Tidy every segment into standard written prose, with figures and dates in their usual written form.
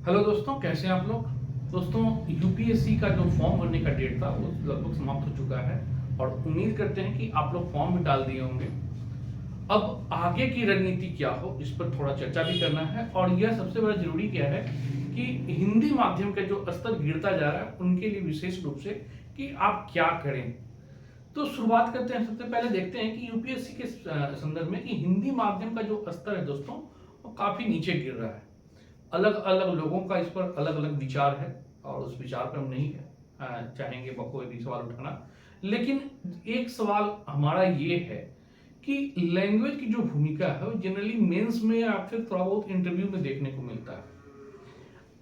Hello दोस्तों, कैसे हैं आप लोग। दोस्तों, यूपीएससी का जो फॉर्म भरने का डेट था वो लगभग समाप्त हो चुका है और उम्मीद करते हैं कि आप लोग फॉर्म भी डाल दिए होंगे। अब आगे की रणनीति क्या हो, इस पर थोड़ा चर्चा भी करना है। और यह सबसे बड़ा जरूरी क्या है कि हिंदी माध्यम का जो स्तर गिरता जा रहा है उनके लिए विशेष रूप से कि आप क्या करें। तो शुरुआत करते हैं। सबसे पहले देखते हैं कि यूपीएससी के संदर्भ में कि हिंदी माध्यम का जो स्तर है दोस्तों, वो काफी नीचे गिर रहा है। अलग अलग लोगों का इस पर अलग अलग विचार है और उस विचार पर हम नहीं चाहेंगे कोई भी सवाल उठाना। लेकिन एक सवाल हमारा ये है कि लैंग्वेज की जो भूमिका है वो जनरली मेंस में या फिर थोड़ा बहुत इंटरव्यू में देखने को मिलता है।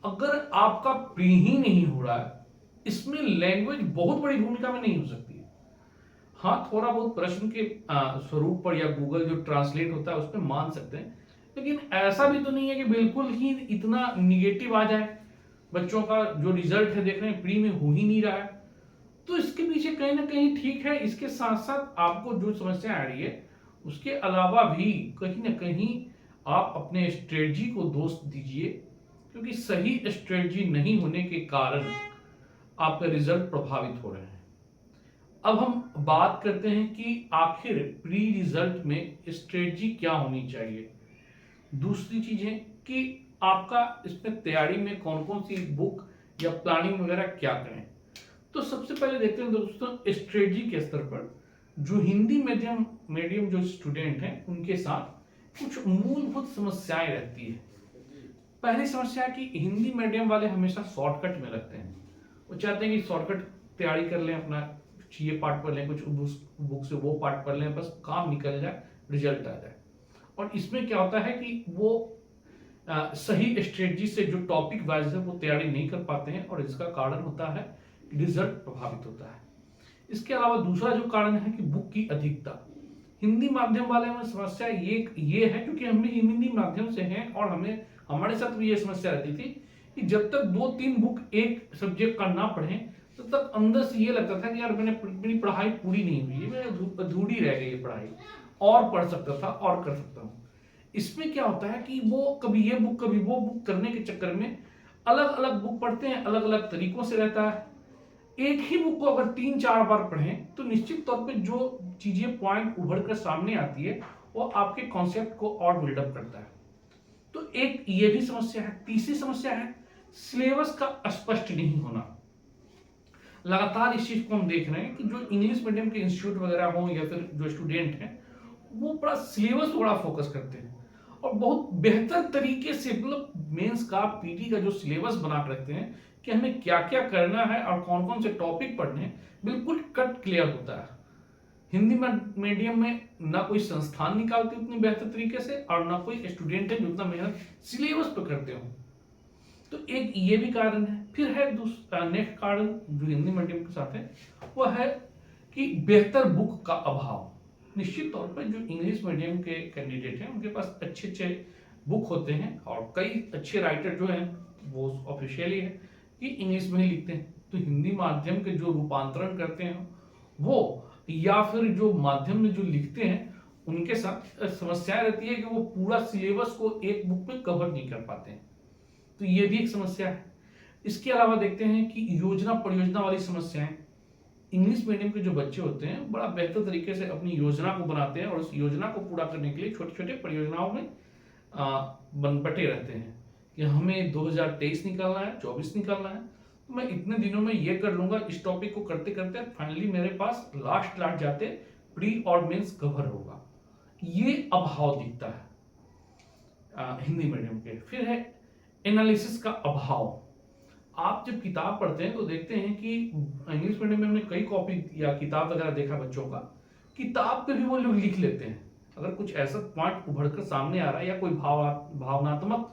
अगर आपका प्री ही नहीं हो रहा है, इसमें लैंग्वेज बहुत बड़ी भूमिका में नहीं हो सकती है। हाँ, थोड़ा बहुत प्रश्न के स्वरूप पर या गूगल जो ट्रांसलेट होता है उस पर मान सकते हैं, लेकिन ऐसा भी तो नहीं है कि बिल्कुल ही इतना निगेटिव आ जाए। बच्चों का जो रिजल्ट है देख रहे हैं, प्री में हो ही नहीं रहा है। तो इसके पीछे कहीं ना कहीं ठीक है। इसके साथ साथ आपको जो समस्या आ रही है उसके अलावा भी कहीं ना कहीं आप अपने स्ट्रेटजी को दोष दीजिए, क्योंकि सही स्ट्रेटजी नहीं होने के कारण आपके रिजल्ट प्रभावित हो रहे हैं। अब हम बात करते हैं कि आखिर प्री रिजल्ट में स्ट्रेटजी क्या होनी चाहिए। दूसरी चीज है कि आपका इसमें तैयारी में कौन कौन सी बुक या प्लानिंग वगैरह क्या करें। तो सबसे पहले देखते हैं दोस्तों, स्ट्रेटजी के स्तर पर जो हिंदी मीडियम मीडियम जो स्टूडेंट हैं उनके साथ कुछ मूलभूत समस्याएं रहती है। पहली समस्या है कि हिंदी मीडियम वाले हमेशा शॉर्टकट में लगते हैं। वो चाहते हैं कि शॉर्टकट तैयारी कर लें, अपना ये पार्ट पढ़ लें, कुछ बुक से वो पार्ट पढ़ लें, बस काम निकल जाए, रिजल्ट आ जाए। और इसमें क्या होता है कि वो सही स्ट्रेटजी से जो टॉपिक वाइज है वो तैयारी नहीं कर पाते हैं और इसका कारण होता है रिजल्ट प्रभावित होता है। इसके अलावा दूसरा जो कारण है कि बुक की अधिकता। हिंदी माध्यम वाले में समस्या ये है, क्योंकि हम भी हिंदी माध्यम से हैं और हमें हमारे साथ भी ये समस्या रहती थी कि जब तक 2-3 बुक एक सब्जेक्ट का ना पढ़े तब तक अंदर से ये लगता था कि यार मेरी पढ़ाई पूरी नहीं हुई है, मेरी अधूरी रह गई है पढ़ाई, और पढ़ सकता था और कर सकता हूँ। इसमें क्या होता है कि वो कभी ये बुक कभी वो बुक करने के चक्कर में अलग अलग बुक पढ़ते हैं, अलग अलग तरीकों से रहता है। एक ही बुक को अगर 3-4 बार पढ़ें तो निश्चित तौर पे जो चीजें पॉइंट उभर कर सामने आती है वो आपके कॉन्सेप्ट को और बिल्डअप करता है। तो एक ये भी समस्या है। तीसरी समस्या है सिलेबस का स्पष्ट नहीं होना। लगातार इस चीज को हम देख रहे हैं कि जो इंग्लिश मीडियम के इंस्टीट्यूट वगैरह हो या फिर जो स्टूडेंट हैं वो बड़ा सिलेबस बड़ा फोकस करते हैं और बहुत बेहतर तरीके से, मतलब मेंस का पीटी का जो सिलेबस बना के रखते हैं कि हमें क्या क्या करना है और कौन कौन से टॉपिक पढ़ने हैं, बिल्कुल कट क्लियर होता है। हिंदी मीडियम में ना कोई संस्थान निकालते उतनी बेहतर तरीके से और ना कोई स्टूडेंट है जो उतना मेहनत सिलेबस पर करते हो। तो एक ये भी कारण है। फिर है दूसरा नेक्स्ट कारण जो हिंदी मीडियम के साथ है, वह है कि बेहतर बुक का अभाव। निश्चित तौर पर जो इंग्लिश मीडियम के कैंडिडेट हैं उनके पास अच्छे अच्छे बुक होते हैं और कई अच्छे राइटर जो हैं वो ऑफिशियली है कि इंग्लिश में ही लिखते हैं। तो हिंदी माध्यम के जो रूपांतरण करते हैं वो या फिर जो माध्यम में जो लिखते हैं उनके साथ समस्या रहती है कि वो पूरा सिलेबस को एक बुक में कवर नहीं कर पाते हैं। तो ये भी एक समस्या है। इसके अलावा देखते हैं कि योजना परियोजना वाली समस्याएं। इंग्लिश मीडियम के जो बच्चे होते हैं बड़ा बेहतर तरीके से अपनी योजना को बनाते हैं और उस योजना को पूरा करने के लिए छोटे छोटे परियोजनाओं में बटे रहते हैं कि हमें 2023 निकालना है, 24 निकालना है, तो मैं इतने दिनों में ये कर लूंगा। इस टॉपिक को करते करते फाइनली मेरे पास लास्ट जाते प्री और मेंस कवर होगा। ये अभाव दिखता है हिंदी मीडियम के। फिर है एनालिसिस का अभाव। आप जब किताब पढ़ते हैं तो देखते हैं कि इंग्लिश मीडियम में हमने कई कॉपी या किताब वगैरह देखा बच्चों का, किताब पे भी वो लोग लिख लेते हैं। अगर कुछ ऐसा पॉइंट उभर कर सामने आ रहा है या कोई भावनात्मक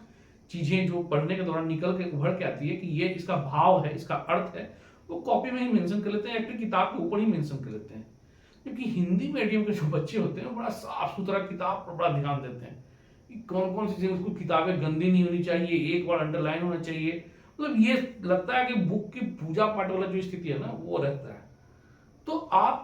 चीजें जो पढ़ने के दौरान निकल के उभर के आती है कि ये इसका भाव है, इसका अर्थ है, वो कॉपी में ही मेंशन कर लेते हैं या फिर किताब के ऊपर ही मेंशन कर लेते हैं। क्योंकि हिंदी मीडियम के जो बच्चे होते हैं बड़ा साफ सुथरा किताब पर बड़ा ध्यान देते हैं कि कौन कौन सी चीजें, उसको किताबें गंदी नहीं होनी चाहिए, एक बार अंडरलाइन होना चाहिए। मतलब ये लगता है कि बुक की पूजा पाठ वाला जो स्थिति है ना वो रहता है। तो आप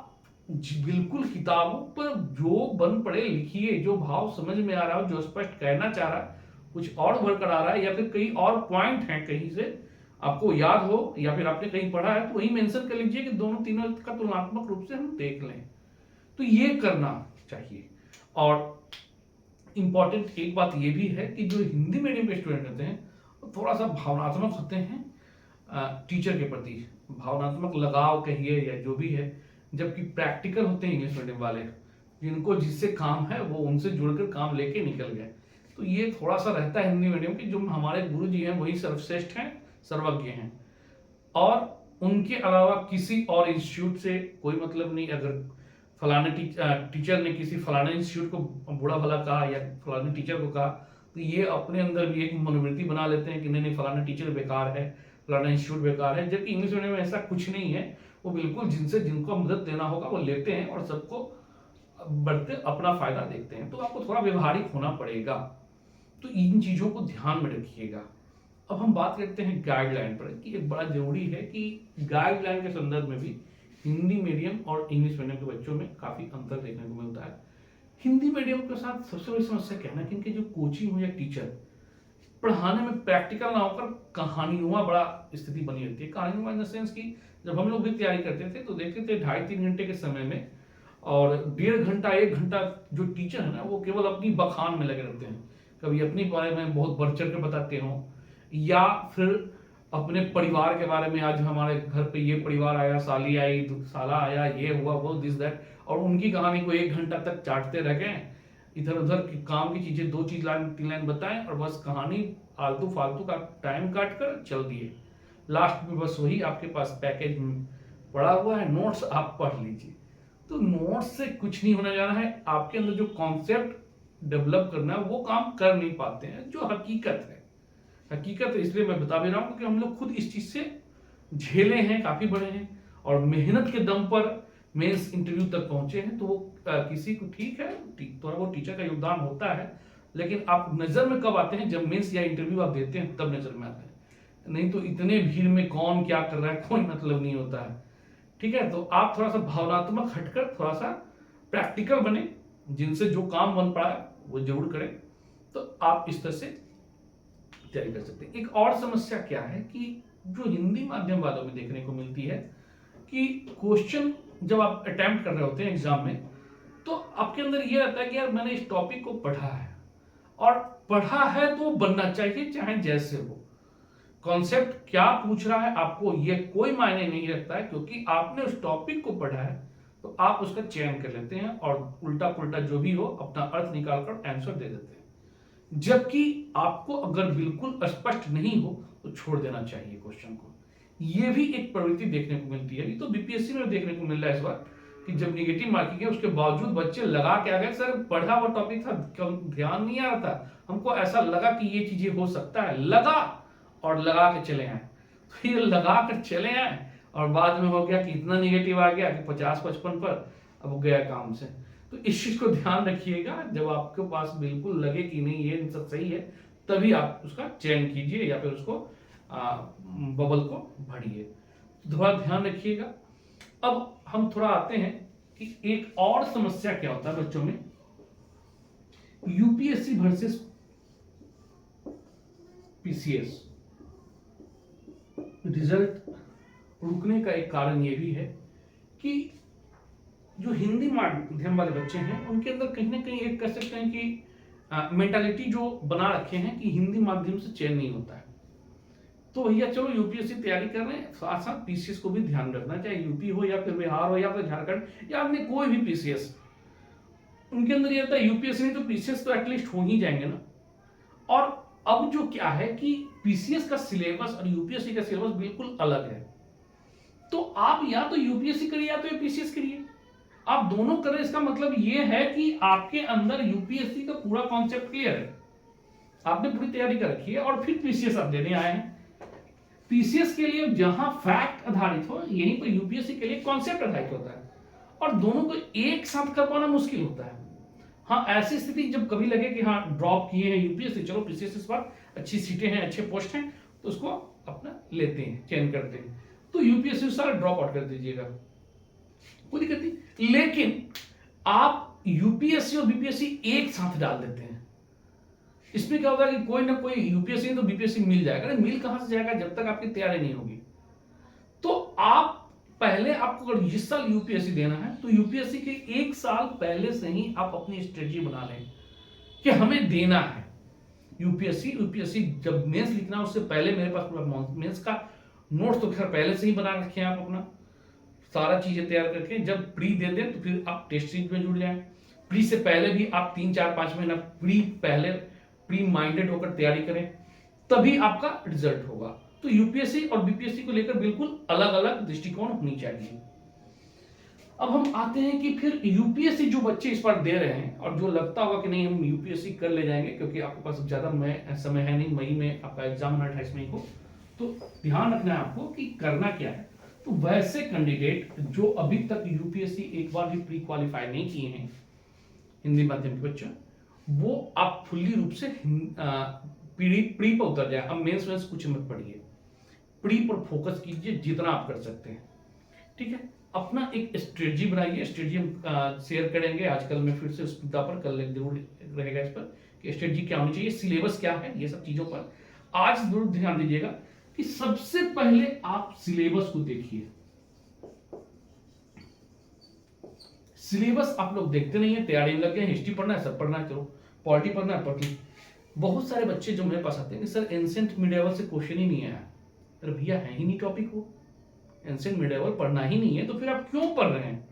बिल्कुल किताबों पर जो बन पड़े लिखिए, जो भाव समझ में आ रहा हो, जो स्पष्ट कहना चाह रहा है कुछ और उभर कर आ रहा है, या फिर कई और पॉइंट हैं कहीं से आपको याद हो या फिर आपने कहीं पढ़ा है, तो वही मेंशन कर लीजिए कि दोनों तीनों का तुलनात्मक रूप से हम देख लें। तो ये करना चाहिए। और इंपॉर्टेंट एक बात ये भी है कि जो हिंदी मीडियम के स्टूडेंट होते हैं वो थोड़ा सा भावनात्मक होते हैं टीचर के प्रति, भावनात्मक लगाव कहिए या जो भी है, जबकि प्रैक्टिकल होते हैं इंग्लिश मीडियम वाले, जिनको जिससे काम है वो उनसे जुड़कर काम लेके निकल गए। तो ये थोड़ा सा रहता है हिंदी मीडियम की, जो हमारे गुरु जी हैं वही सर्वश्रेष्ठ हैं, सर्वज्ञ हैं, और उनके अलावा किसी और इंस्टीट्यूट से कोई मतलब नहीं। अगर फलाने टीचर ने किसी फलाने इंस्टीट्यूट को बुरा भला कहा या फलाने टीचर को कहा, तो ये अपने अंदर भी एक मनोवृत्ति बना लेते हैं कि नहीं नहीं फलाना टीचर बेकार है, फलाना इंस्टीट्यूट बेकार है। जबकि इंग्लिश मीडियम में ऐसा कुछ नहीं है, वो बिल्कुल जिनसे जिनको मदद देना होगा वो लेते हैं और सबको बढ़ते अपना फायदा देखते हैं। तो आपको थोड़ा व्यवहारिक होना पड़ेगा, तो इन चीजों को ध्यान में रखिएगा। अब हम बात करते हैं गाइडलाइन पर, कि एक बड़ा जरूरी है कि गाइडलाइन के संदर्भ में भी हिंदी मीडियम और इंग्लिश मीडियम के बच्चों में काफी अंतर देखने को मिलता है। हिंदी मीडियम के साथ सबसे बड़ी समस्या क्या है ना कि इनके जो कोचिंग हो या टीचर पढ़ाने में प्रैक्टिकल ना होकर कहानीनुमा बड़ा स्थिति बनी रहती है। कहानीनुमा इन द सेंस की जब हम लोग भी तैयारी करते थे तो देखते थे 2.5-3 घंटे के समय में, और 1.5 घंटा 1 घंटा जो टीचर है ना वो केवल अपनी बखान में लगे रहते हैं। कभी अपने बारे में बहुत बढ़ चढ़ के बताते हो, या फिर अपने परिवार के बारे में, आज हमारे घर पे ये परिवार आया, साली आई, साला आया, ये हुआ वो दिस दैट, और उनकी कहानी को 1 घंटा तक चाटते रह गए। इधर उधर की काम की चीजें 2 चीज लाइन 3 लाइन बताएं और बस कहानी आलतू फालतू का टाइम काट कर चल दिए। लास्ट में बस वही आपके पास पैकेज पड़ा हुआ है, नोट्स आप पढ़ लीजिए। तो नोट्स से कुछ नहीं होने जा रहा है, आपके अंदर जो कॉन्सेप्ट डेवलप करना है वो काम कर नहीं पाते हैं, जो हकीकत है। हकीकत इसलिए मैं बता भी रहा हूं क्योंकि हम लोग खुद इस चीज से झेले हैं, काफी बड़े हैं, और मेहनत के दम पर मेंस इंटरव्यू तक पहुंचे हैं। तो वो किसी को ठीक है, थोड़ा वो टीचर का योगदान होता है, लेकिन आप नजर में कब आते हैं? जब मेंस या इंटरव्यू आप देते हैं तब नजर में आते हैं, नहीं तो इतने भीड़ में कौन क्या कर रहा है कोई मतलब नहीं होता है। ठीक है, तो आप थोड़ा सा भावनात्मक हटकर थोड़ा सा प्रैक्टिकल बने, जिनसे जो काम बन पड़ा है वो जरूर करें, तो आप इस तरह से तैयारी कर सकते हैं। एक और समस्या क्या है कि जो हिंदी माध्यम वालों में देखने को मिलती है कि क्वेश्चन जब आप अटेम्प्ट कर रहे होते हैं एग्जाम में, तो आपके अंदर ये रहता है कि यार मैंने इस टॉपिक को पढ़ा है, और पढ़ा है तो बनना चाहिए चाहे जैसे हो। कॉन्सेप्ट क्या पूछ रहा है आपको ये कोई मायने नहीं रखता है, क्योंकि आपने उस टॉपिक को पढ़ा है तो आप उसका चयन कर लेते हैं और उल्टा पुल्टा जो भी हो अपना अर्थ निकालकर आंसर दे देते हैं। जबकि आपको अगर बिल्कुल स्पष्ट नहीं हो तो छोड़ देना चाहिए क्वेश्चन को। ये भी एक प्रवृत्ति देखने को मिलती है। तो बीपीएससी में देखने को मिल रहा है इस बार कि जब निगेटिव मार्किंग है उसके बावजूद बच्चे लगा के आ गए, सर पढ़ा हुआ टॉपिक था, ध्यान नहीं आ रहा था, हमको ऐसा लगा कि ये चीजें हो सकता है, लगा और लगा के चले आए। तो ये लगा कर चले आए और बाद में हो गया कि इतना निगेटिव आ गया कि 50-55 पर अब गया काम से। तो इस चीज को ध्यान रखिएगा, जब आपके पास बिल्कुल लगे कि नहीं ये सब सही है तभी आप उसका चयन कीजिए या फिर उसको बबल को भरिए। थोड़ा ध्यान रखिएगा। अब हम थोड़ा आते हैं कि एक और समस्या क्या होता है बच्चों में, यूपीएससी वर्सेस पीसीएस रिजल्ट रुकने का एक कारण यह भी है कि जो हिंदी माध्यम वाले बच्चे हैं उनके अंदर कहीं ना कहीं एक कह सकते हैं कि मेंटालिटी जो बना रखे हैं कि हिंदी माध्यम से चयन नहीं होता है। तो भैया चलो यूपीएससी तैयारी कर रहे हैं, साथ साथ पीसीएस को भी ध्यान रखना, चाहे यूपी हो या फिर बिहार हो या फिर झारखंड या अन्य कोई भी पीसीएस, उनके अंदर ये रहता है यूपीएससी नहीं तो पीसीएस तो एटलीस्ट हो ही जाएंगे ना। और अब जो क्या है कि पीसीएस का सिलेबस और यूपीएससी का सिलेबस बिल्कुल अलग है। तो आप या तो यूपीएससी करिए या तो पीसीएस करिए, आप दोनों करें। इसका मतलब ये है कि आपके अंदर यूपीएससी का पूरा कॉन्सेप्ट क्लियर है, आपने पूरी तैयारी कर रखी है और फिर पीसीएस आप देने आए हैं। पीसीएस के लिए जहां फैक्ट आधारित हो, यहीं पर यूपीएससी के लिए कॉन्सेप्ट आधारित होता है, और दोनों को एक साथ कर पाना मुश्किल होता है। हाँ, ऐसी स्थिति जब कभी लगे कि हाँ ड्रॉप किए हैं यूपीएससी, चलो पीसीएस इस बार अच्छी सीटें हैं, अच्छे पोस्ट हैं, तो उसको अपना लेते हैं, चयन करते हैं, तो यूपीएससी सारा ड्रॉप आउट कर दीजिएगा, कोई दिक्कत नहीं। लेकिन आप यूपीएससी और बीपीएससी एक साथ डाल देते हैं इसमें क्या होता है कि कोई ना कोई यूपीएससी नहीं तो बीपीएससी मिल जाएगा। अरे मिल कहां से जाएगा जब तक आपकी तैयारी नहीं होगी। तो आप पहले, आपको अगर इस साल यूपीएससी देना है तो यूपीएससी के 1 साल पहले से ही आप अपनी स्ट्रेटजी बना लें कि हमें देना है यूपीएससी। जब मेंस लिखना है उससे पहले मेरे पास पूरा मेंस का नोट्स तो खैर पहले से ही बना रखे हैं आप अपना सारा चीजें तैयार करके। जब प्री दे दें तो फिर आप टेस्ट सीरीज में जुड़ जाएं। प्री से पहले भी आप 3-4-5 महीना प्री माइंडेड होकर तैयारी करें, तभी आपका रिजल्ट होगा। तो यूपीएससी और बीपीएससी को लेकर बिल्कुल अलग अलग दृष्टिकोण होनी चाहिए। अब हम आते हैं कि फिर यूपीएससी जो बच्चे इस बार दे रहे हैं और जो लगता होगा कि नहीं हम यूपीएससी कर ले जाएंगे क्योंकि आपके पास ज्यादा समय है नहीं, मई में आपका एग्जाम है 28 मई को, तो ध्यान रखना है आपको कि करना क्या है। तो वैसे कैंडिडेट जो अभी तक यूपीएससी एक बार भी प्री क्वालिफाई नहीं किए हैं, हिंदी माध्यम के बच्चे, वो आप फुल्ली रूप से प्री पर उतर जाए। अब मेंस कुछ मत पढ़िए, प्री पर फोकस कीजिए जितना आप कर सकते हैं। ठीक है, अपना एक स्ट्रेटजी बनाइए। स्ट्रेटजी हम शेयर करेंगे आजकल में फिर से उस मुद्दा पर, कल जरूर रहेगा इस पर कि स्ट्रेटजी क्या होनी चाहिए, सिलेबस क्या है, ये सब चीजों पर आज जरूर ध्यान दीजिएगा कि सबसे पहले आप सिलेबस को देखिए। सिलेबस आप लोग देखते नहीं है, तैयारी में लग गए, हिस्ट्री पढ़ना है सब पढ़ना है, चलो पॉलिटी पढ़ना है पढ़ ली। बहुत सारे बच्चे जो मेरे पास आते हैं कि सर एंशिएंट मिडिएवल से क्वेश्चन ही नहीं आया। अरे भैया है ही नहीं टॉपिक, वो एंशिएंट मिडिएवल पढ़ना ही नहीं है तो फिर आप क्यों पढ़ रहे हैं?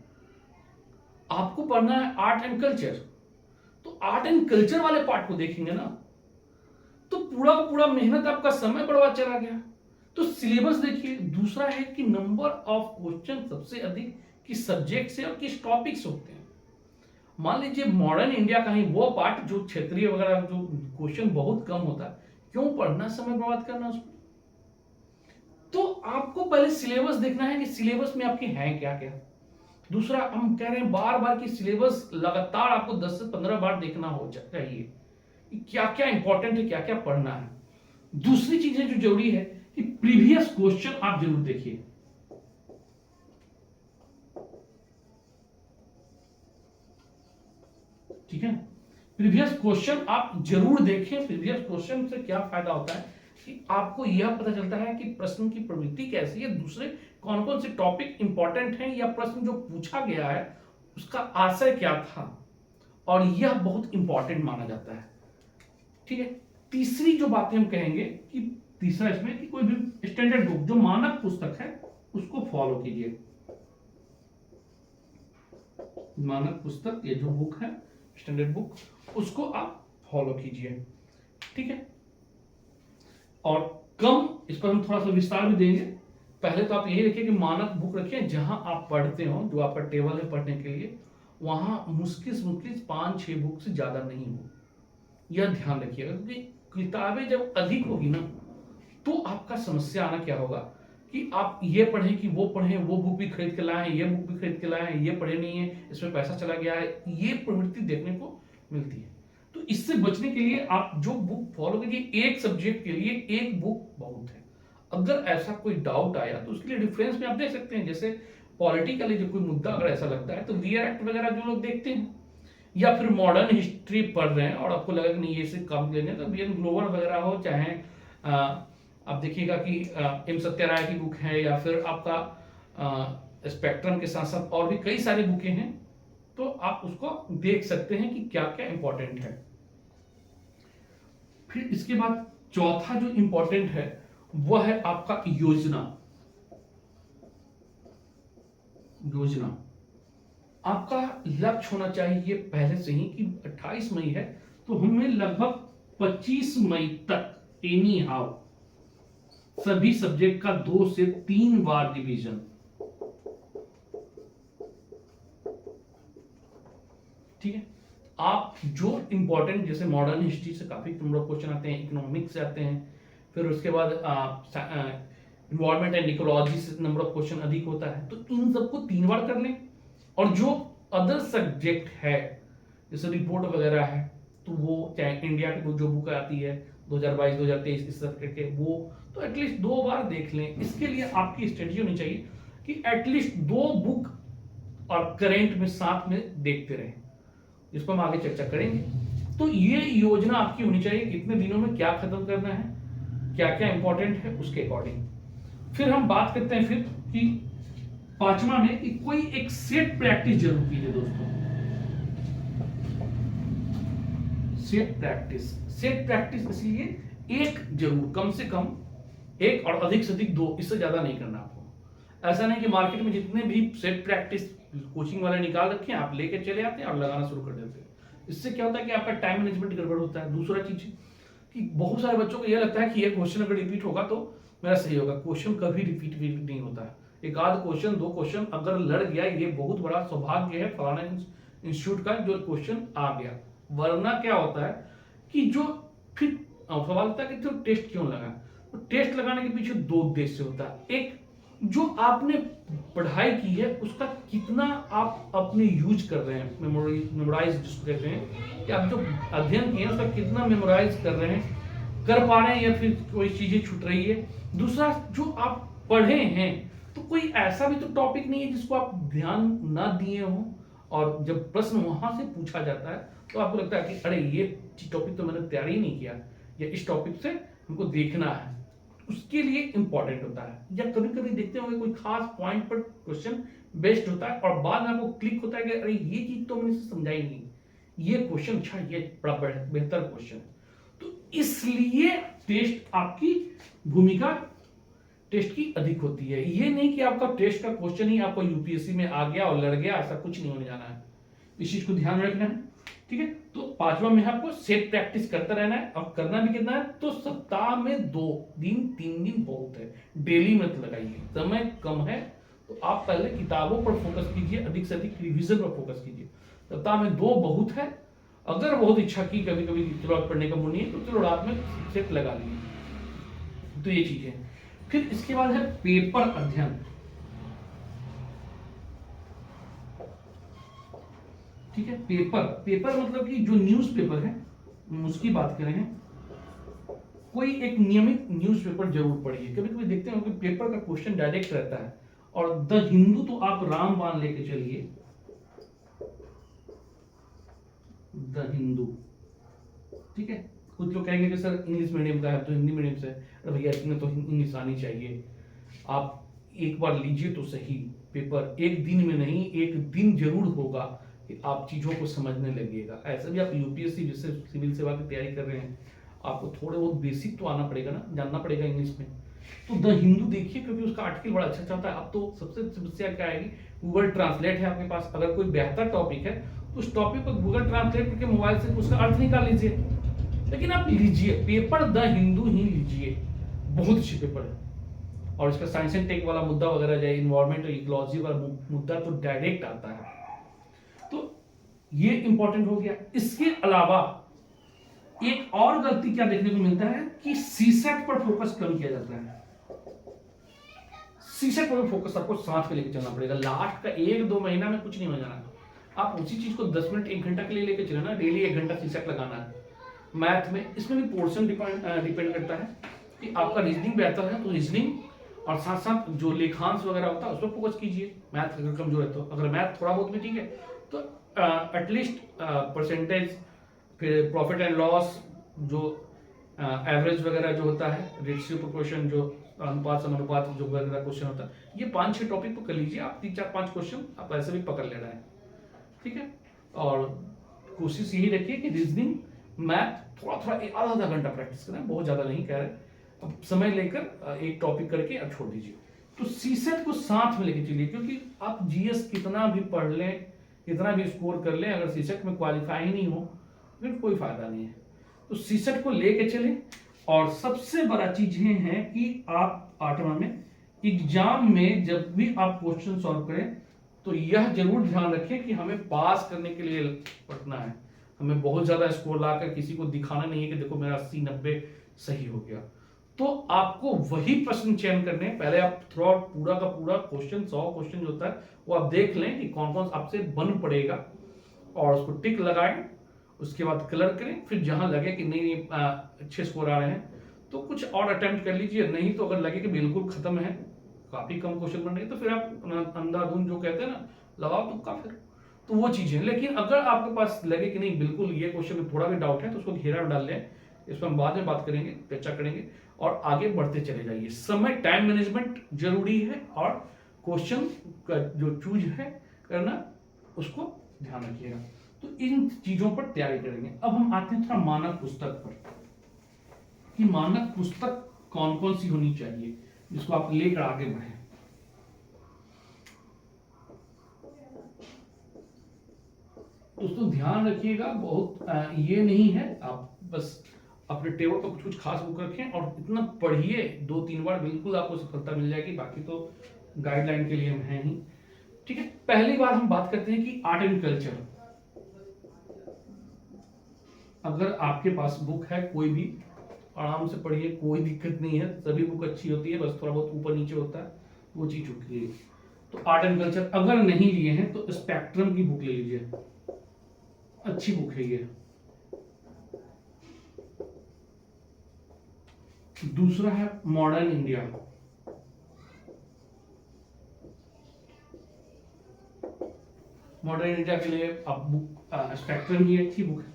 आपको पढ़ना है आर्ट एंड कल्चर, तो आर्ट एंड कल्चर वाले पार्ट को देखेंगे ना, तो पूरा का पूरा मेहनत आपका समय बर्बाद चला गया। तो सिलेबस देखिए। दूसरा है कि नंबर ऑफ क्वेश्चन सबसे अधिक किस सब्जेक्ट से और किस टॉपिक से होते हैं। मान लीजिए मॉडर्न इंडिया का ही वो पार्ट जो क्षेत्रीय वगैरह जो क्वेश्चन बहुत कम होता है, क्यों पढ़ना, समय बर्बाद करना उसमें। तो आपको पहले सिलेबस देखना है कि सिलेबस में आपके हैं क्या क्या। दूसरा, हम कह रहे हैं बार बार कि सिलेबस लगातार आपको 10 से 15 बार देखना हो चाहिए कि क्या क्या इंपॉर्टेंट है, क्या क्या पढ़ना है। दूसरी चीजें जो जरूरी है कि प्रीवियस क्वेश्चन आप जरूर देखिए। ठीक है, प्रीवियस क्वेश्चन आप जरूर देखें। प्रीवियस क्वेश्चन से क्या फायदा होता है कि आपको यह पता चलता है कि प्रश्न की प्रवृत्ति कैसी है, दूसरे कौन कौन से टॉपिक इंपॉर्टेंट हैं, या प्रश्न जो पूछा गया है उसका आशय क्या था, और यह बहुत इंपॉर्टेंट माना जाता है। ठीक है, तीसरी जो बातें हम कहेंगे कि तीसरा इसमें कि कोई भी स्टैंडर्ड बुक जो मानक पुस्तक है उसको फॉलो कीजिए। मानक पुस्तक ये जो बुक है स्टैंडर्ड बुक, उसको आप फॉलो कीजिए। ठीक है, और कम, इस पर हम थोड़ा सा विस्तार भी देंगे। पहले तो आप यही रखिए कि मानक बुक रखिए जहां आप पढ़ते हो, जो आपका टेबल है पढ़ने के लिए, वहां मुश्किल 5-6 बुक से ज्यादा नहीं हो, यह ध्यान रखिएगा। क्योंकि किताबें जब अधिक होगी ना तो आपका समस्या आना क्या होगा कि आप ये पढ़ें कि वो पढ़ें, वो बुक भी खरीद के लाए हैं, ये बुक भी खरीद के लाए हैं, ये पढ़े नहीं है, इसमें पैसा चला गया है, ये प्रवृत्ति देखने को मिलती है। तो इससे बचने के लिए आप जो बुक फॉलो कीजिए, एक सब्जेक्ट के लिए एक बुक बहुत है। अगर ऐसा कोई डाउट आया तो उसके लिए रेफरेंस में आप देख सकते हैं, जैसे पॉलिटिकली जो कोई मुद्दा अगर ऐसा लगता है तो वीआर एक्ट वगैरह जो लोग देखते हैं, या फिर मॉडर्न हिस्ट्री पढ़ रहे हैं और आपको लगा कि नहीं ये से काम लेने, तो वीएन ग्लोवर वगैरह हो, चाहे आप देखिएगा कि एम सत्याराय की बुक है, या फिर आपका स्पेक्ट्रम के साथ साथ और भी कई सारी बुकें हैं, तो आप उसको देख सकते हैं कि क्या क्या इंपॉर्टेंट है। फिर इसके बाद चौथा जो इंपॉर्टेंट है वह है आपका योजना। योजना आपका लक्ष्य होना चाहिए पहले से ही कि 28 मई है तो हमें लगभग 25 मई तक एनी हाउ सभी सब्जेक्ट का 2 से 3 बार रिवीजन। ठीक है, आप जो इंपॉर्टेंट, जैसे मॉडर्न हिस्ट्री से काफी नंबर ऑफ क्वेश्चन आते हैं, इकोनॉमिक्स से आते हैं, फिर उसके बाद इन्वायरमेंट एंड इकोलॉजी से नंबर ऑफ क्वेश्चन अधिक होता है, तो इन सबको 3 बार कर लें। और जो अदर सब्जेक्ट है जैसे रिपोर्ट वगैरह है, तो वो चाहे इंडिया की जो बुक आती है 2022 2023 इस तरह के, वो तो एटलीस्ट 2 बार देख लें। इसके लिए आपकी स्ट्रेटजी होनी चाहिए कि एटलीस्ट 2 बुक और करेंट में साथ में देखते रहें, इस पर हम आगे चर्चा करेंगे। तो ये योजना आपकी होनी चाहिए, कितने दिनों में क्या खत्म करना है, क्या क्या इंपॉर्टेंट है उसके अकॉर्डिंग। फिर हम बात करते हैं फिर कि पांचवा में कि कोई एक सेट प्रैक्टिस जरूर कीजिए दोस्तों। सेट प्रैक्टिस इसलिए एक जरूर, कम से कम एक और अधिक से अधिक दो, इससे ज्यादा नहीं करना आपको। ऐसा नहीं कि मार्केट में जितने भी सेट प्रैक्टिस कोचिंग वाले निकाल रखे हैं आप लेके चले आते हैं और लगाना शुरू कर देते हैं। इससे क्या होता है कि आपका टाइम मैनेजमेंट गड़बड़ होता है। दूसरा चीज कि बहुत सारे बच्चों को यह लगता है कि यह क्वेश्चन अगर रिपीट होगा तो मेरा सही होगा। क्वेश्चन कभी रिपीट नहीं होता है। एक आध क्वेश्चन, दो क्वेश्चन अगर लड़ गया, ये बहुत बड़ा सौभाग्य है फलाना इंस्टीट्यूट का जो क्वेश्चन आ गया। वरना क्या होता है कि जो फिर सवाल होता है कि तो टेस्ट क्यों लगा। तो टेस्ट लगाने के पीछे दो उद्देश्य होता है। एक, जो आपने पढ़ाई की है उसका कितना आप अपने यूज कर रहे हैं, मेमोराइज जिसको कहते हैं, कि आप जो अध्ययन किए उसका कितना मेमोराइज कर रहे हैं, कर पा रहे हैं या फिर कोई चीजें छूट रही है। दूसरा, जो आप पढ़े हैं तो कोई ऐसा भी तो टॉपिक नहीं है जिसको आप ध्यान ना दिए हो, और जब प्रश्न वहां से पूछा जाता है तो आपको लगता है कि अरे ये टॉपिक तो मैंने तैयारी नहीं किया, या इस टॉपिक से हमको देखना है, उसके लिए इंपॉर्टेंट होता है। या कभी कभी देखते होंगे कोई खास पॉइंट पर क्वेश्चन बेस्ड होता है और बाद में आपको क्लिक होता है कि अरे ये चीज तो मैंने समझाई नहीं, ये क्वेश्चन अच्छा, ये बड़ा बेहतर क्वेश्चन। तो इसलिए टेस्ट आपकी भूमिका टेस्ट की अधिक होती है। ये नहीं कि आपका टेस्ट का क्वेश्चन ही आपको यूपीएससी में आ गया और लड़ गया, ऐसा कुछ नहीं होने जाना है। इस चीज को ध्यान रखना है, ठीक है। तो पांचवा में आपको सेट प्रैक्टिस करता रहना है, और करना भी कितना है, तो सप्ताह में 2 दिन 3 दिन बहुत है, डेली मत लगाइए। समय कम है तो आप पहले किताबों पर फोकस कीजिए, अधिक से अधिक रिवीजन पर फोकस कीजिए। सप्ताह में 2 बहुत है। अगर बहुत इच्छा की कभी कभी चलो पढ़ने का मन नहीं है तो चलो रात में सेट लगा लीजिए। तो ये चीज है। फिर इसके बाद है पेपर अध्ययन, ठीक है। पेपर मतलब कि जो न्यूज़पेपर है उसकी बात करें हैं, कोई एक नियमित न्यूज़पेपर जरूर पढ़िए। कभी कभी देखते हैं कि पेपर का क्वेश्चन डायरेक्ट रहता है, और द हिंदू तो आप रामबाण लेके चलिए, द हिंदू, ठीक है। कुछ लोग कहेंगे कि सर इंग्लिश मीडियम का है तो हिंदी मीडियम से, अरे भैया इसमें तो इंग्लिश आनी चाहिए। आप एक बार लीजिए तो सही पेपर, एक दिन में नहीं, एक दिन जरूर होगा कि आप चीजों को समझने लगिएगा। ऐसा भी आप यूपीएससी जैसे सिविल सेवा की तैयारी कर रहे हैं, आपको थोड़े बहुत बेसिक तो आना पड़ेगा ना, जानना पड़ेगा इंग्लिश में। तो द हिंदू देखिए, क्योंकि उसका आर्टिकल बड़ा अच्छा होता है। अब तो सबसे समस्या क्या आएगी, गूगल ट्रांसलेट है आपके पास, अगर कोई बेहतर टॉपिक है तो उस टॉपिक को गूगल ट्रांसलेट करके मोबाइल से उसका अर्थ निकाल लीजिए। लेकिन आप लीजिए पेपर द हिंदू ही लीजिए, बहुत अच्छी पेपर है। और इसका साइंस एंड टेक वाला मुद्दा वगैरह जाए, इन्वायरमेंट और इकोलॉजी वाला मुद्दा तो डायरेक्ट आता है। तो ये इंपॉर्टेंट हो गया। इसके अलावा एक और गलती क्या देखने को मिलता है कि सीसेट पर फोकस कम किया जाता है। सीसेट पर फोकस आपको साथ में लेके चलना पड़ेगा। लास्ट का 1-2 महीना में कुछ नहीं हो जाना। आप उसी चीज को 10 मिनट 1 घंटा के लिए लेके चले ना, डेली 1 घंटा सीसेट लगाना है। मैथ में इसमें भी पोर्शन डिपेंड करता है कि आपका रीजनिंग बेहतर है तो रीजनिंग, और साथ साथ जो लेखांश वगैरह होता है उस पर फोकस कीजिए। मैथ अगर कमजोर है तो, अगर मैथ थोड़ा बहुत भी ठीक है तो एटलीस्ट परसेंटेज, फिर प्रॉफिट एंड लॉस, जो एवरेज वगैरह जो होता है, रेशियो प्रोपोर्शन, जो अनुपात समानुपात जो वगैरह क्वेश्चन होता है, ये 5-6 टॉपिक को कर लीजिए आप। 3-4-5 क्वेश्चन आप ऐसे भी पकड़ लेना है, ठीक है। और कोशिश यही रखिए कि रीजनिंग, मैथ थोड़ा आधा घंटा प्रैक्टिस करना, बहुत ज्यादा नहीं कह रहे, अब समय लेकर एक टॉपिक करके अब छोड़ दीजिए। तो सीसेट को साथ में लेके चलिए, क्योंकि आप जीएस कितना भी पढ़ लें, कितना भी स्कोर कर लें, अगर सीसेट में क्वालिफाई नहीं हो फिर कोई फायदा नहीं है। तो सीसेट को लेके चले। और सबसे बड़ा चीज ये है कि आप 8वां में एग्जाम में जब भी आप क्वेश्चन सॉल्व करें तो यह जरूर ध्यान रखें कि हमें पास करने के लिए पढ़ना है। हमें बहुत ज्यादा स्कोर लाकर किसी को दिखाना नहीं है कि देखो मेरा 80-90 सही हो गया। तो आपको वही प्रश्न चयन करने हैं। पहले आप थ्रू आउट पूरा का पूरा क्वेश्चन, 100 क्वेश्चन जो होता है वो आप देख लें कि कौन कौन आपसे बन पड़ेगा, और उसको टिक लगाएं। उसके बाद कलर करें। फिर जहां लगे कि नहीं अच्छे स्कोर आ रहे हैं तो कुछ और अटेम्प्ट कर लीजिए। नहीं तो अगर लगे कि बिल्कुल खत्म है, काफी कम क्वेश्चन बन रहे, तो फिर आप अंधाधुंध जो कहते हैं ना, लगाओ तुक्का फिर। तो वो चीजें। लेकिन अगर आपके पास लगे कि नहीं बिल्कुल ये क्वेश्चन में थोड़ा भी डाउट है तो उसको घेरा में डाल लें, इस पर हम बाद में बात करेंगे, चर्चा करेंगे और आगे बढ़ते चले जाइए। समय टाइम मैनेजमेंट जरूरी है और क्वेश्चन का जो चूज है करना उसको ध्यान रखिएगा। तो इन चीजों पर तैयारी करेंगे। अब हम आते हैं थोड़ा मानक पुस्तक पर कि मानक पुस्तक कौन कौन सी होनी चाहिए जिसको आप लेकर आगे बढ़े। दोस्तों ध्यान रखिएगा, बहुत ये नहीं है आप बस अपने टेबल पर कुछ कुछ खास बुक रखें और इतना पढ़िए 2-3 बार, बिल्कुल आपको सफलता मिल जाएगी। बाकी तो गाइडलाइन के लिए हम हैं ही। ठीक है, पहली बार हम बात करते हैं कि आर्ट एंड कल्चर। अगर आपके पास बुक है कोई भी, आराम से पढ़िए, कोई दिक्कत नहीं है, सभी बुक अच्छी होती है, बस थोड़ा बहुत ऊपर नीचे होता है, वो चीज चुकी है। तो आर्ट एंड कल्चर अगर नहीं लिए हैं तो स्पेक्ट्रम की बुक ले लीजिए, अच्छी बुक है ये। दूसरा है मॉडर्न इंडिया। मॉडर्न इंडिया के लिए आप बुक स्पेक्ट्रम ही अच्छी बुक है,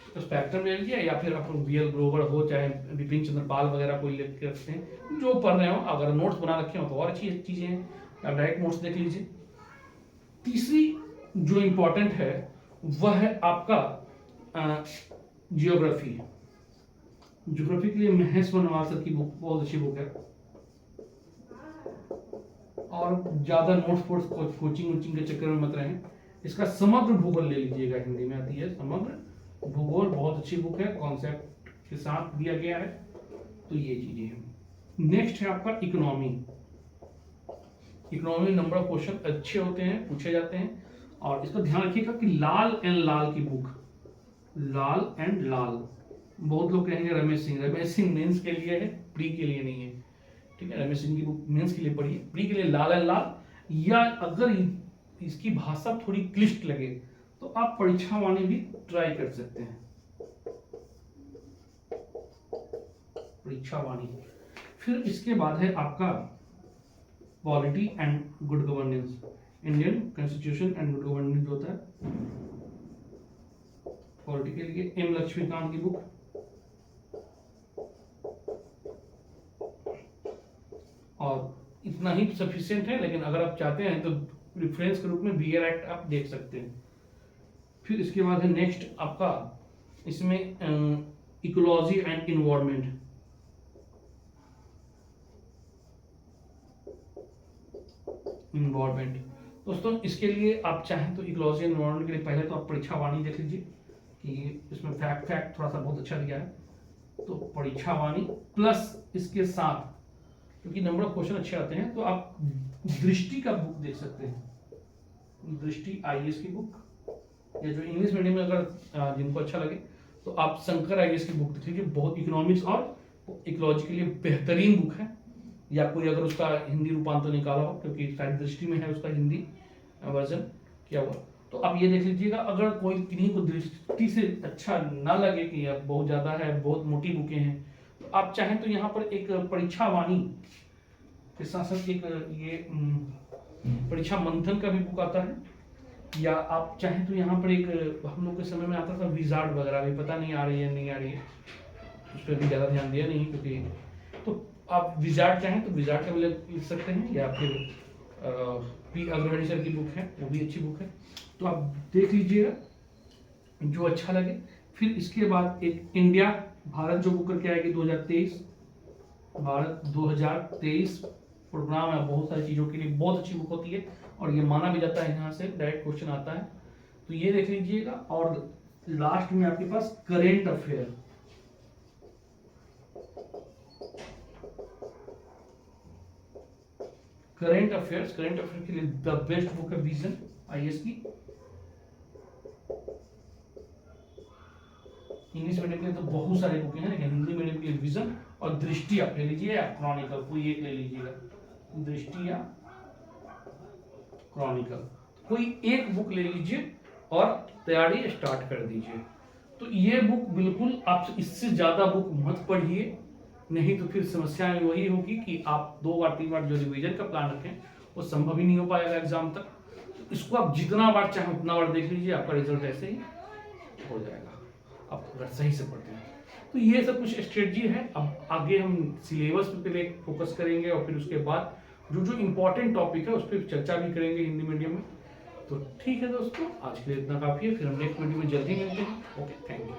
तो स्पेक्ट्रम ले लीजिए, या फिर आप BL ग्रोवर हो चाहे बिपिन चंद्र पाल वगैरह कोई लेके रखते हैं, जो पढ़ रहे हो। अगर नोट्स बना रखे हो तो और अच्छी चीजें हैं, आप डायरेक्ट नोट्स देख लीजिए। तीसरी जो इंपॉर्टेंट है वह है आपका जियोग्राफी। ज्योग्राफी के लिए महेश वनवासर की बुक बहुत अच्छी बुक है। और ज्यादा नोट्स फोर्स कोचिंग वोचिंग के चक्कर में मत रहें, इसका समग्र भूगोल ले लीजिएगा, हिंदी में आती है समग्र भूगोल, बहुत अच्छी बुक है, कॉन्सेप्ट के साथ दिया गया है। तो ये चीजें हैं। नेक्स्ट है आपका economy. Economy number of question अच्छे होते हैं, पूछे जाते हैं। और इसका ध्यान रखिएगा कि लाल एंड लाल की बुक, लाल एंड लाल, बहुत लोग कहेंगे रमेश सिंह मेंस के लिए है, प्री के लिए नहीं है। ठीक है, रमेश सिंह की बुक मेंस के लिए पढ़िए, प्री के लिए लाल एंड लाल। या अगर इसकी भाषा थोड़ी क्लिष्ट लगे तो आप परीक्षा वाणी भी ट्राई कर सकते हैं, परीक्षा वाणी। फिर इसके बाद है आपका polity and good governance, Indian constitution and good governance जो होता है, पॉलिटी के लिए एम लक्ष्मीकांत की बुक। और इतना ही सफिशिएंट है, लेकिन अगर आप चाहते हैं तो रेफरेंस के रूप में BL एक्ट आप देख सकते हैं। फिर इसके बाद है नेक्स्ट आपका इसमें इकोलॉजी एंड इन्वायरमेंट। दोस्तों इसके लिए आप चाहें तो इकोलॉजी एंड इन्वायरमेंट के लिए पहले तो आप परीक्षा वाणी देख लीजिए कि इसमें फैक्ट थोड़ा सा बहुत अच्छा दिया है। तो परीक्षा वाणी प्लस इसके साथ, क्योंकि नंबर ऑफ क्वेश्चन अच्छे आते हैं, तो आप दृष्टि का बुक देख सकते हैं, दृष्टि IAS की बुक। या जो इंग्लिश मीडियम में अगर जिनको अच्छा लगे तो आप शंकर IAS की बुक देख लीजिए, बहुत इकोनॉमिक्स और इकोलॉजी के लिए बेहतरीन बुक है। या कोई अगर उसका हिंदी रूपांतर निकाला हो, क्योंकि शायद दृष्टि में है उसका हिंदी वर्जन किया हुआ, तो आप ये देख लीजिएगा। अगर कोई किन्हीं को दृष्टि से अच्छा ना लगे कि अब बहुत ज्यादा है, बहुत मोटी बुकें हैं, तो आप चाहें तो यहाँ पर एक परीक्षा वाणी के साथ साथ एक ये परीक्षा मंथन का भी बुक आता है। या आप चाहें तो यहाँ पर एक हम लोग के समय में आता था विजार्ड वगैरह, भी पता नहीं आ रही है नहीं आ रही है, उस पर भी ज़्यादा ध्यान दिया नहीं, क्योंकि तो आप विजार्ड चाहें तो विजार्ड का भी लिख सकते हैं। या फिर P अग्रवाणी सर की बुक है, वो भी अच्छी बुक है, तो आप देख लीजिएगा जो अच्छा लगे। फिर इसके बाद एक इंडिया भारत जो बुक करके आएगी 2023, भारत 2023 प्रोग्राम है, बहुत सारी चीज़ों के लिए बहुत अच्छी बुक होती है और ये माना भी जाता है, यहाँ से डायरेक्ट क्वेश्चन आता है, तो ये देख लीजिएगा। और लास्ट में आपके पास करेंट अफेयर, करंट अफेयर्स के लिए द बेस्ट बुक है विजन IAS की। इंग्लिश मीडियम के लिए तो बहुत सारे बुक हैं, लेकिन हिंदी मीडियम के लिए विजन और दृष्टि आप ले लीजिए, या क्रॉनिकल कोई एक ले लीजिएगा, दृष्टि या क्रॉनिकल कोई एक बुक ले लीजिए और तैयारी स्टार्ट कर दीजिए। तो ये बुक बिल्कुल आप इससे ज्यादा बुक मत पढ़िए, नहीं तो फिर समस्या वही होगी कि आप 2 बार 3 बार जो रिवीजन का प्लान रखें वो संभव ही नहीं हो पाएगा एग्जाम तक। तो इसको आप जितना बार चाहें उतना बार देख लीजिए, आपका रिजल्ट ऐसे ही हो जाएगा, आप अगर सही से पढ़ते हैं। तो ये सब कुछ स्ट्रेटजी है। अब आगे हम सिलेबस पे पहले फोकस करेंगे और फिर उसके बाद जो जो इम्पोर्टेंट टॉपिक है उस पर चर्चा भी करेंगे हिंदी मीडियम में। तो ठीक है दोस्तों, आज के लिए इतना काफ़ी है, फिर हम नेक्स्ट वीडियो में जल्दी मिलते हैं। Okay, thank you.